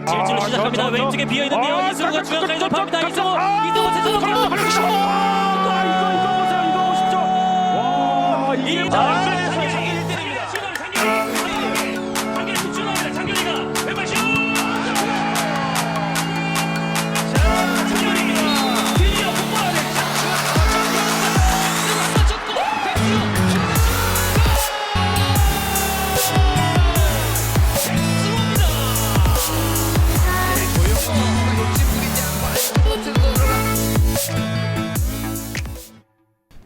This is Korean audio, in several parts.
질주를 시작합니다. 왼쪽에 비어있는데요. 이승우가 중앙까지 돌파합니다. 이승우 최초로 이거 보세요. 이거 보십시오. 와, 이게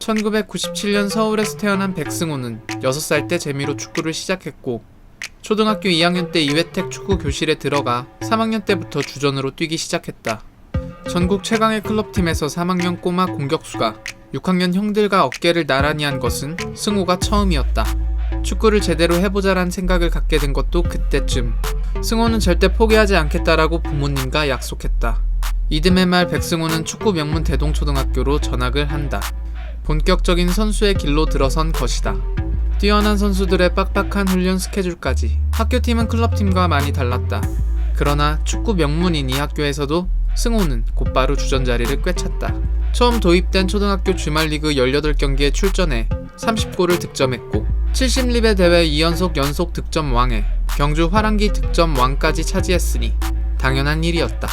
(1997년) 서울에서 태어난 백승호는 6살 때 재미로 축구를 시작했고 초등학교 2학년 때 이회택 축구 교실에 들어가 3학년 때부터 주전으로 뛰기 시작했다. 전국 최강의 클럽팀에서 3학년 꼬마 공격수가 6학년 형들과 어깨를 나란히 한 것은 승호가 처음이었다. 축구를 제대로 해보자란 생각을 갖게 된 것도 그때쯤. 승호는 절대 포기하지 않겠다라고 부모님과 약속했다. 이듬해 말 백승호는 축구 명문 대동초등학교로 전학을 한다. 본격적인 선수의 길로 들어선 것이다. 뛰어난 선수들의 빡빡한 훈련 스케줄까지 학교팀은 클럽팀과 많이 달랐다. 그러나 축구 명문인 이 학교에서도 승호는 곧바로 주전 자리를 꿰찼다. 처음 도입된 초등학교 주말리그 18경기에 출전해 30골을 득점했고 70리베 대회 2연속 연속 득점 왕에 경주 화랑기 득점 왕까지 차지했으니 당연한 일이었다.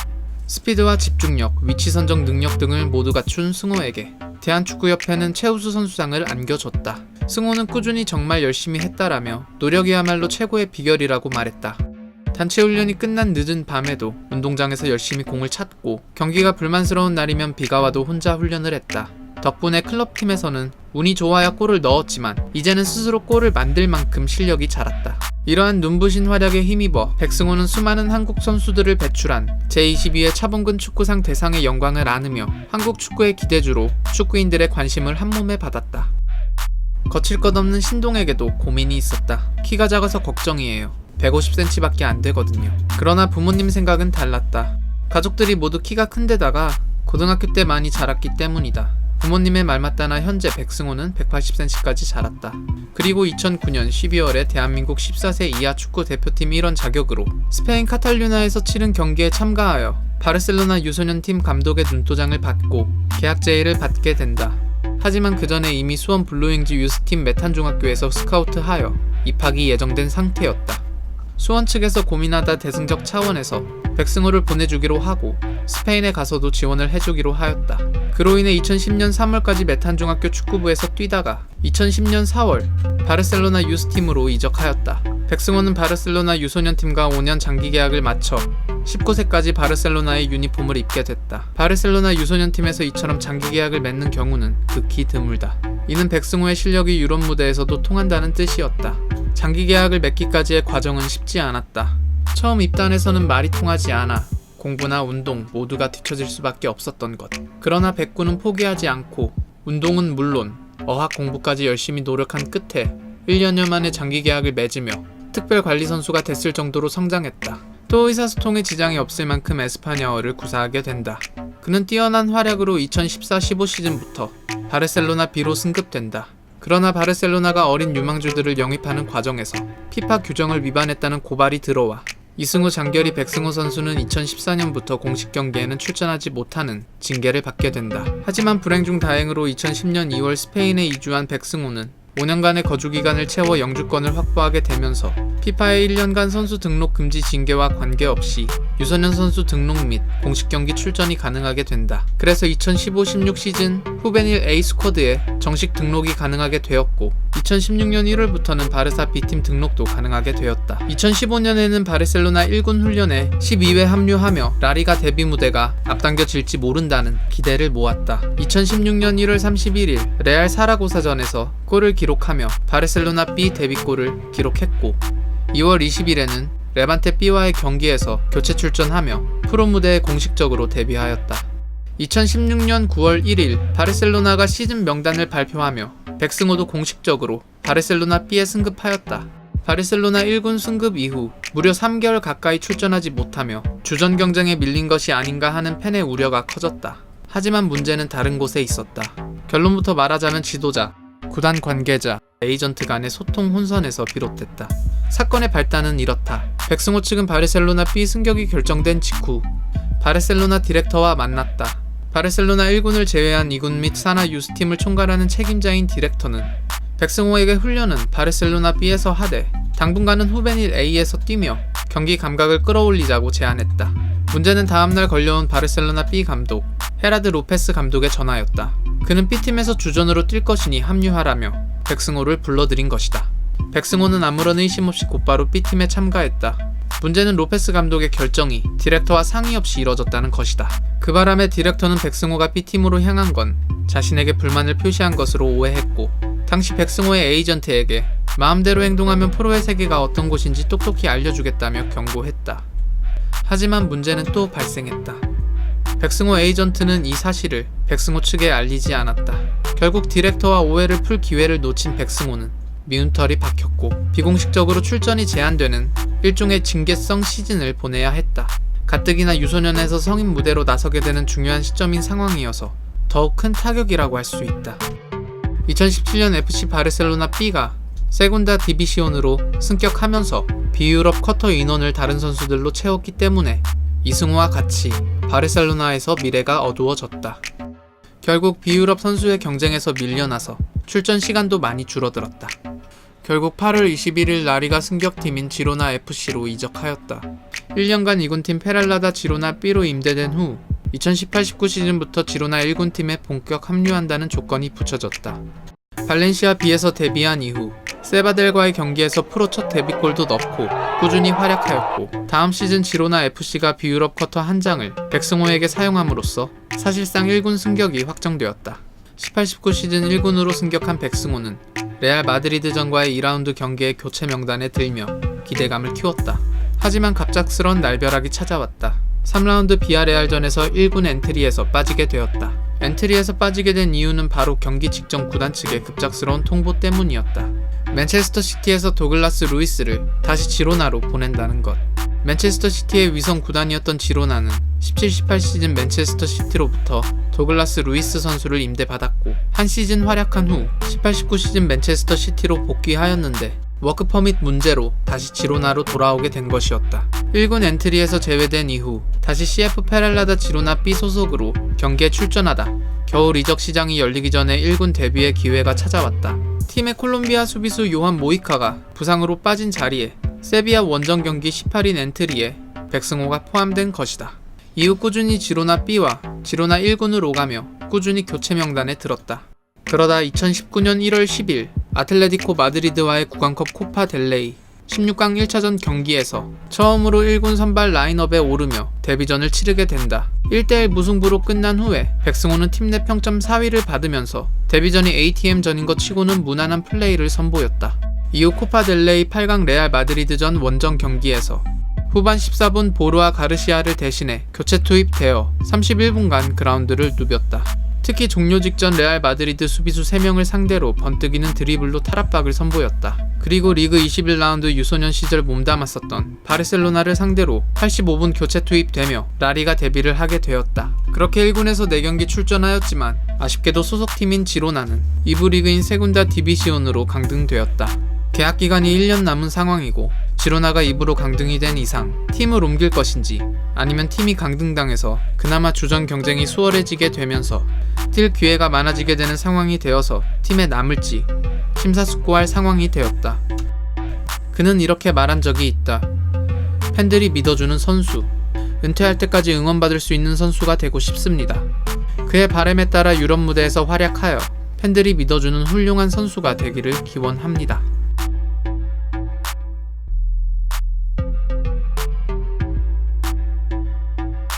스피드와 집중력, 위치 선정 능력 등을 모두 갖춘 승호에게 대한축구협회는 최우수 선수상을 안겨줬다. 승호는 꾸준히 정말 열심히 했다라며 노력이야말로 최고의 비결이라고 말했다. 단체 훈련이 끝난 늦은 밤에도 운동장에서 열심히 공을 찾고 경기가 불만스러운 날이면 비가 와도 혼자 훈련을 했다. 덕분에 클럽팀에서는 운이 좋아야 골을 넣었지만 이제는 스스로 골을 만들 만큼 실력이 자랐다. 이러한 눈부신 활약에 힘입어 백승호는 수많은 한국 선수들을 배출한 제22회 차범근 축구상 대상의 영광을 안으며 한국 축구의 기대주로 축구인들의 관심을 한몸에 받았다. 거칠 것 없는 신동에게도 고민이 있었다. 키가 작아서 걱정이에요. 150cm밖에 안 되거든요. 그러나 부모님 생각은 달랐다. 가족들이 모두 키가 큰 데다가 고등학교 때 많이 자랐기 때문이다. 부모님의 말 맞다나 현재 백승호는 180cm까지 자랐다. 그리고 2009년 12월에 대한민국 14세 이하 축구 대표팀 일원 자격으로 스페인 카탈루냐에서 치른 경기에 참가하여 바르셀로나 유소년팀 감독의 눈도장을 받고 계약 제의를 받게 된다. 하지만 그 전에 이미 수원 블루윙즈 유스팀 메탄중학교에서 스카우트하여 입학이 예정된 상태였다. 수원 측에서 고민하다 대승적 차원에서 백승호를 보내주기로 하고 스페인에 가서도 지원을 해주기로 하였다. 그로 인해 2010년 3월까지 메탄중학교 축구부에서 뛰다가 2010년 4월 바르셀로나 유스팀으로 이적하였다. 백승호는 바르셀로나 유소년팀과 5년 장기 계약을 마쳐 19세까지 바르셀로나의 유니폼을 입게 됐다. 바르셀로나 유소년팀에서 이처럼 장기 계약을 맺는 경우는 극히 드물다. 이는 백승호의 실력이 유럽 무대에서도 통한다는 뜻이었다. 장기 계약을 맺기까지의 과정은 쉽지 않았다. 처음 입단에서는 말이 통하지 않아 공부나 운동 모두가 뒤처질 수밖에 없었던 것. 그러나 백구는 포기하지 않고 운동은 물론 어학 공부까지 열심히 노력한 끝에 1년여 만에 장기 계약을 맺으며 특별관리 선수가 됐을 정도로 성장했다. 또 의사소통에 지장이 없을 만큼 에스파냐어를 구사하게 된다. 그는 뛰어난 활약으로 2014-15 시즌부터 바르셀로나 B로 승급된다. 그러나 바르셀로나가 어린 유망주들을 영입하는 과정에서 피파 규정을 위반했다는 고발이 들어와 이승우 장결이 백승호 선수는 2014년부터 공식 경기에는 출전하지 못하는 징계를 받게 된다. 하지만 불행 중 다행으로 2010년 2월 스페인에 이주한 백승호는 5년간의 거주기간을 채워 영주권을 확보하게 되면서 피파의 1년간 선수 등록 금지 징계와 관계없이 유소년 선수 등록 및 공식 경기 출전이 가능하게 된다. 그래서 2015-16 시즌 후베닐 A 스쿼드에 정식 등록이 가능하게 되었고 2016년 1월부터는 바르사 B팀 등록도 가능하게 되었다. 2015년에는 바르셀로나 1군 훈련에 12회 합류하며 라리가 데뷔 무대가 앞당겨질지 모른다는 기대를 모았다. 2016년 1월 31일 레알 사라고사전에서 골을 기록하며 바르셀로나 B 데뷔골을 기록했고 2월 20일에는 레반테 B와의 경기에서 교체 출전하며 프로 무대에 공식적으로 데뷔하였다. 2016년 9월 1일 바르셀로나가 시즌 명단을 발표하며 백승호도 공식적으로 바르셀로나 B에 승급하였다. 바르셀로나 1군 승급 이후 무려 3개월 가까이 출전하지 못하며 주전 경쟁에 밀린 것이 아닌가 하는 팬의 우려가 커졌다. 하지만 문제는 다른 곳에 있었다. 결론부터 말하자면 지도자, 구단 관계자, 에이전트 간의 소통 혼선에서 비롯됐다. 사건의 발단은 이렇다. 백승호 측은 바르셀로나 B 승격이 결정된 직후 바르셀로나 디렉터와 만났다. 바르셀로나 1군을 제외한 2군 및 사나 유스팀을 총괄하는 책임자인 디렉터는 백승호에게 훈련은 바르셀로나 B에서 하되 당분간은 후베닐 A에서 뛰며 경기 감각을 끌어올리자고 제안했다. 문제는 다음날 걸려온 바르셀로나 B 감독 헤라드 로페스 감독의 전화였다. 그는 B팀에서 주전으로 뛸 것이니 합류하라며 백승호를 불러들인 것이다. 백승호는 아무런 의심 없이 곧바로 B팀에 참가했다. 문제는 로페스 감독의 결정이 디렉터와 상의 없이 이뤄졌다는 것이다. 그 바람에 디렉터는 백승호가 B팀으로 향한 건 자신에게 불만을 표시한 것으로 오해했고 당시 백승호의 에이전트에게 마음대로 행동하면 프로의 세계가 어떤 곳인지 똑똑히 알려주겠다며 경고했다. 하지만 문제는 또 발생했다. 백승호 에이전트는 이 사실을 백승호 측에 알리지 않았다. 결국 디렉터와 오해를 풀 기회를 놓친 백승호는 미운 털이 박혔고 비공식적으로 출전이 제한되는 일종의 징계성 시즌을 보내야 했다. 가뜩이나 유소년에서 성인 무대로 나서게 되는 중요한 시점인 상황이어서 더욱 큰 타격이라고 할 수 있다. 2017년 FC 바르셀로나 B가 세군다 디비시온으로 승격하면서 비유럽 쿼터 인원을 다른 선수들로 채웠기 때문에 이승우와 같이 바르셀로나에서 미래가 어두워졌다. 결국 비유럽 선수의 경쟁에서 밀려나서 출전 시간도 많이 줄어들었다. 결국 8월 21일 라리가 승격팀인 지로나 FC로 이적하였다. 1년간 2군팀 페랄라다 지로나 B로 임대된 후 2018-19 시즌부터 지로나 1군팀에 본격 합류한다는 조건이 붙여졌다. 발렌시아 B에서 데뷔한 이후 세바델과의 경기에서 프로 첫 데뷔골도 넣고 꾸준히 활약하였고 다음 시즌 지로나 FC가 비유럽 쿼터 한 장을 백승호에게 사용함으로써 사실상 1군 승격이 확정되었다. 18-19 시즌 1군으로 승격한 백승호는 레알 마드리드전과의 2라운드 경기의 교체 명단에 들며 기대감을 키웠다. 하지만 갑작스런 날벼락이 찾아왔다. 3라운드 비아레알전에서 1군 엔트리에서 빠지게 되었다. 엔트리에서 빠지게 된 이유는 바로 경기 직전 구단 측의 급작스러운 통보 때문이었다. 맨체스터 시티에서 도글라스 루이스를 다시 지로나로 보낸다는 것. 맨체스터 시티의 위성 구단이었던 지로나는 17-18 시즌 맨체스터 시티로부터 도글라스 루이스 선수를 임대받았고 한 시즌 활약한 후 18-19 시즌 맨체스터 시티로 복귀하였는데 워크퍼밋 문제로 다시 지로나로 돌아오게 된 것이었다. 1군 엔트리에서 제외된 이후 다시 CF 페랄라다 지로나 B 소속으로 경기에 출전하다 겨울 이적 시장이 열리기 전에 1군 데뷔의 기회가 찾아왔다. 팀의 콜롬비아 수비수 요한 모이카가 부상으로 빠진 자리에 세비야 원정 경기 18인 엔트리에 백승호가 포함된 것이다. 이후 꾸준히 지로나 B와 지로나 1군을 오가며 꾸준히 교체 명단에 들었다. 그러다 2019년 1월 10일 아틀레티코 마드리드와의 구강컵 코파 델레이 16강 1차전 경기에서 처음으로 1군 선발 라인업에 오르며 데뷔전을 치르게 된다. 1대1 무승부로 끝난 후에 백승호는 팀 내 평점 4위를 받으면서 데뷔전이 ATM전인 것 치고는 무난한 플레이를 선보였다. 이후 코파 델레이 8강 레알 마드리드전 원정 경기에서 후반 14분 보르아 가르시아를 대신해 교체 투입되어 31분간 그라운드를 누볐다. 특히 종료 직전 레알 마드리드 수비수 3명을 상대로 번뜩이는 드리블로 탈압박을 선보였다. 그리고 리그 21라운드 유소년 시절 몸담았었던 바르셀로나를 상대로 85분 교체 투입되며 라리가 데뷔를 하게 되었다. 그렇게 1군에서 4경기 출전하였지만 아쉽게도 소속팀인 지로나는 2부 리그인 세군다 디비시온으로 강등되었다. 계약 기간이 1년 남은 상황이고 지로나가 2부로 강등이 된 이상 팀을 옮길 것인지 아니면 팀이 강등당해서 그나마 주전 경쟁이 수월해지게 되면서 뛸 기회가 많아지게 되는 상황이 되어서 팀에 남을지 심사숙고할 상황이 되었다. 그는 이렇게 말한 적이 있다. 팬들이 믿어주는 선수, 은퇴할 때까지 응원받을 수 있는 선수가 되고 싶습니다. 그의 바람에 따라 유럽 무대에서 활약하여 팬들이 믿어주는 훌륭한 선수가 되기를 기원합니다.